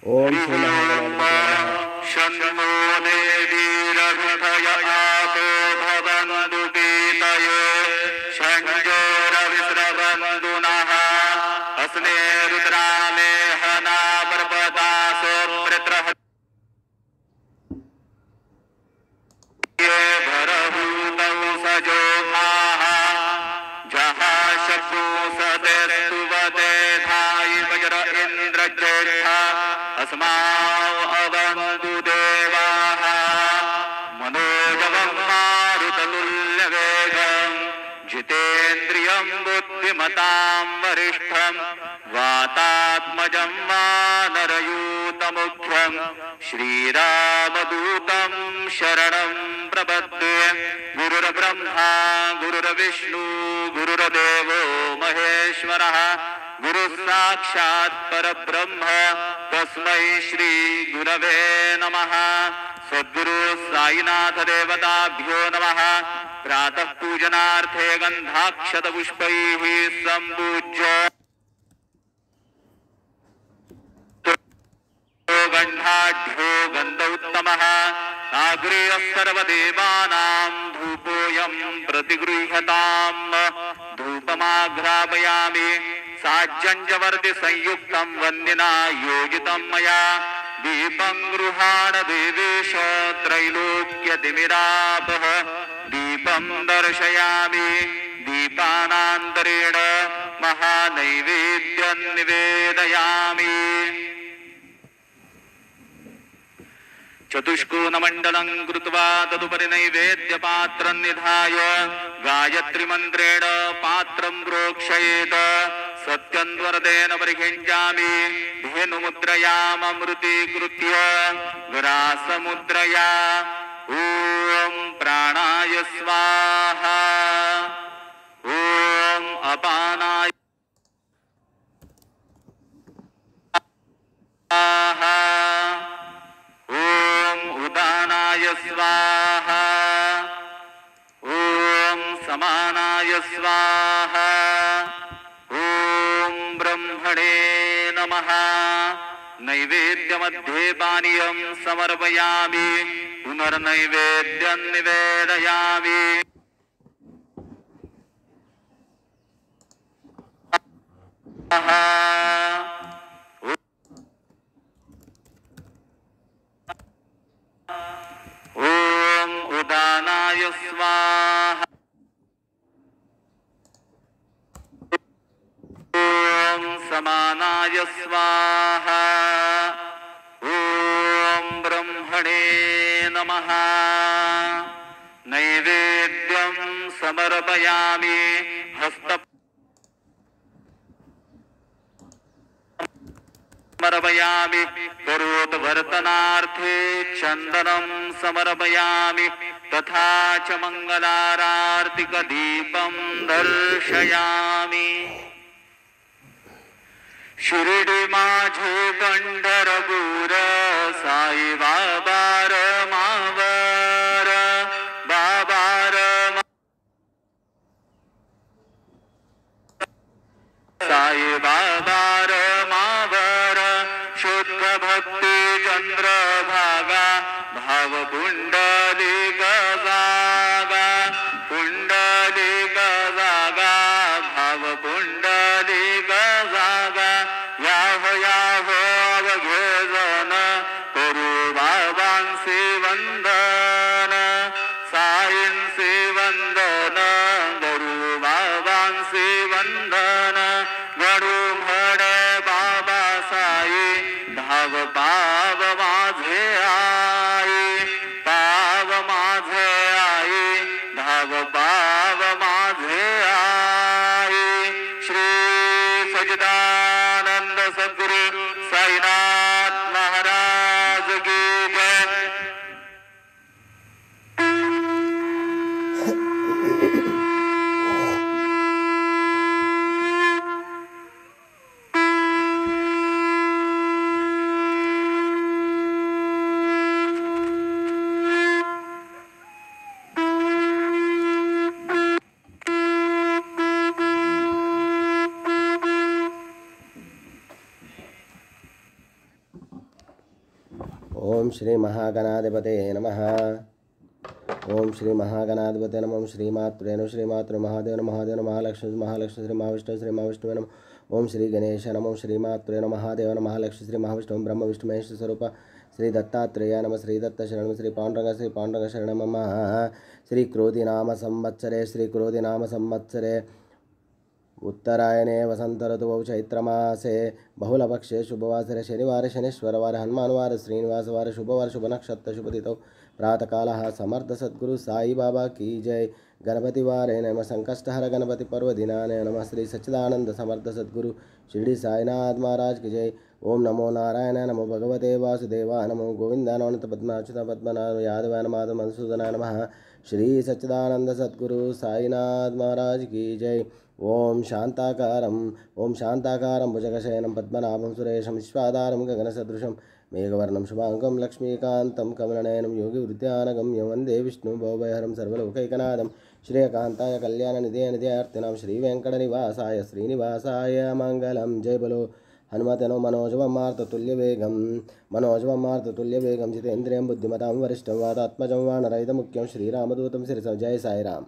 ओम श्री महागणाधिपतये नमः। शन्नो देवीरभिधयातो भवन्तु गीतये षण्जोरविस्रवन्तु नः अस्मे रुद्रामे हना पर्वतासो प्रत्रह भरभूतौ सजोभाः जहा शत्रु सदेस्तुवते धायि वज्र इन्द्रज्येष्ठा अस्माव अवन्तु देवाः मनोजवं मारुततुल्यवेगं जितेन्द्रियं बुद्धिमतां वरिष्ठं वातात्मजं वानरयूतमुख्यं श्रीरामदूतं शरणं प्रपद्ये। गुरुर्ब्रह्मा गुरुर्विष्णु गुरुर्देवो महेश्वरः गुरुः साक्षात् परब्रह्म तस्मै श्री गुरवे नमः। सद्गुरु साईनाथ देवताभ्यो नमः। प्रातः पूजनार्थे गन्धाक्षतपुष्पैः सम्पूज्य गन्धाढ्यो गन्धोत्तमः नाग्रेयः सर्वदेवानां धूपोऽयं प्रतिगृह्यताम्। धूपमाघ्रापयामि साज्जञ्जवर्ति संयुक्तं वन्दिना योजितं मया दीपं गृहाण देवेश त्रैलोक्यतिमिरापः। दीपं दर्शयामि दीपानान्तरेण महानैवेद्यं निवेदयामि। चतुष्कोणमण्डलं कृत्वा तदुपरि नैवेद्यपात्रं निधाय गायत्रीमन्त्रेण पात्रं प्रोक्षयेत्। सत्यन्वरदेन परिखिञ्चामि धेनुमुद्रयाममृतीकृत्य ग्रासमुद्रया ॐ प्राणाय स्वाहा ॐ अपानाय स्वाहा ॐ उदानाय स्वाहा ॐ समानाय स्वाहा ॐ ब्रह्मणे नमः। नैवेद्यमध्ये पानीयं समर्पयामि पुनर्नैवेद्यं निवेदयामि। ॐ उदानाय स्वाहा ॐ समानाय स्वाहा ॐ ब्रह्मणे नमः। नैवेद्यं समर्पयामि हस्त समर्पयामि करोद्वर्तनार्थे चन्दनं समर्पयामि तथा च मङ्गलारार्तिकदीपं दर्शयामि। शिर्डी माझे पंढरपूर साई बाबार मावर बाबार साई बाबार मावर शुद्ध भक्ती चंद्रभागा भाव पुंडलिक जागा पुंडलिक जागा भाव पुंडलिक जागा याव याव अवघे जन करू बाबांचे वंदन साईंचे वंदन करू बाबांचे वंदन गडू म्हणे बाबा साई धाव पाव माझे आई पाव माझे आई धाव पाव माझे आई। श्री सच्चिदानंद सद्गुरु साईनाथ महाराज की जय। ఓం శ్రీ మహాగణాధిపతే నమః. ఓం శ్రీ మహాగణాధిపతే నమః. ఓం శ్రీమాత్రే నమః. శ్రీమాతృ మహాదేవ మహాదేవ మహాలక్ష్మి మహాలక్ష్మి శ్రీ మహావిష్ణు శ్రీ మహావిష్ణువే నమః. ఓం శ్రీ గణేశ నమః. శ్రీమాత్రే నమః. మహాదేవ మహాలక్ష్మి శ్రీ మహావిష్ణు బ్రహ్మ విష్ణు మహేశ్వర స్వరూప శ్రీ దత్తాత్రేయ నమ. శ్రీ దత్త శరణం. శ్రీ పాండురంగ శరణం మమ. శ్రీ క్రోధి నామ సంవత్సరే उत्तरायणे वसन्तऋतुौ चैत्रमासे बहुलपक्षे शुभवासरे शनिवारे शनीश्वरवारे हनुमानवार श्रीनिवासवार शुभवार शुभनक्षत्र शुभतिथौ प्रातःकालः समर्थ सद्गुरु साई बाबा की जय. गणपति वारे नमः. संकष्टहर गणपति पर्व दिनाने नमः. श्री सच्चिदानंद समर्थ सद्गुरु शिरडी साईनाथ महाराज की जय. ओम नमो नारायण नमो भगवते वासुदेवाय नमो गोविंदाय नमो अनंत पद्माच्युत पद्मनाभ यादवाय नमः मधुसूदनाय नमः. श्री सच्चिदानंद सद्गुरु साईनाथ महाराज की जय. ओम शांताकारं भुजगशयनं पद्मनाभं सुरेशं विश्वाधारं गगनसदृशं मेघवर्णं शुभांगं लक्ष्मीकान्तं कमलनयनं योगिवृत्यानगम्यं वन्दे विष्णुं भवभयहरं सर्वलोकैकनाथं श्रेयकान्ताय कल्याणनिधेयनिधेयार्थिनां श्रीवेङ्कटनिवासाय श्रीनिवासाय मङ्गलं. जय बोलो हनुमतेनो मनोजवं मारुततुल्यवेगं जितेन्द्रियं बुद्धिमतां वरिष्ठं वातात्मजं वानरहितमुख्यं श्रीरामदूतं शिरसा. जय साईराम.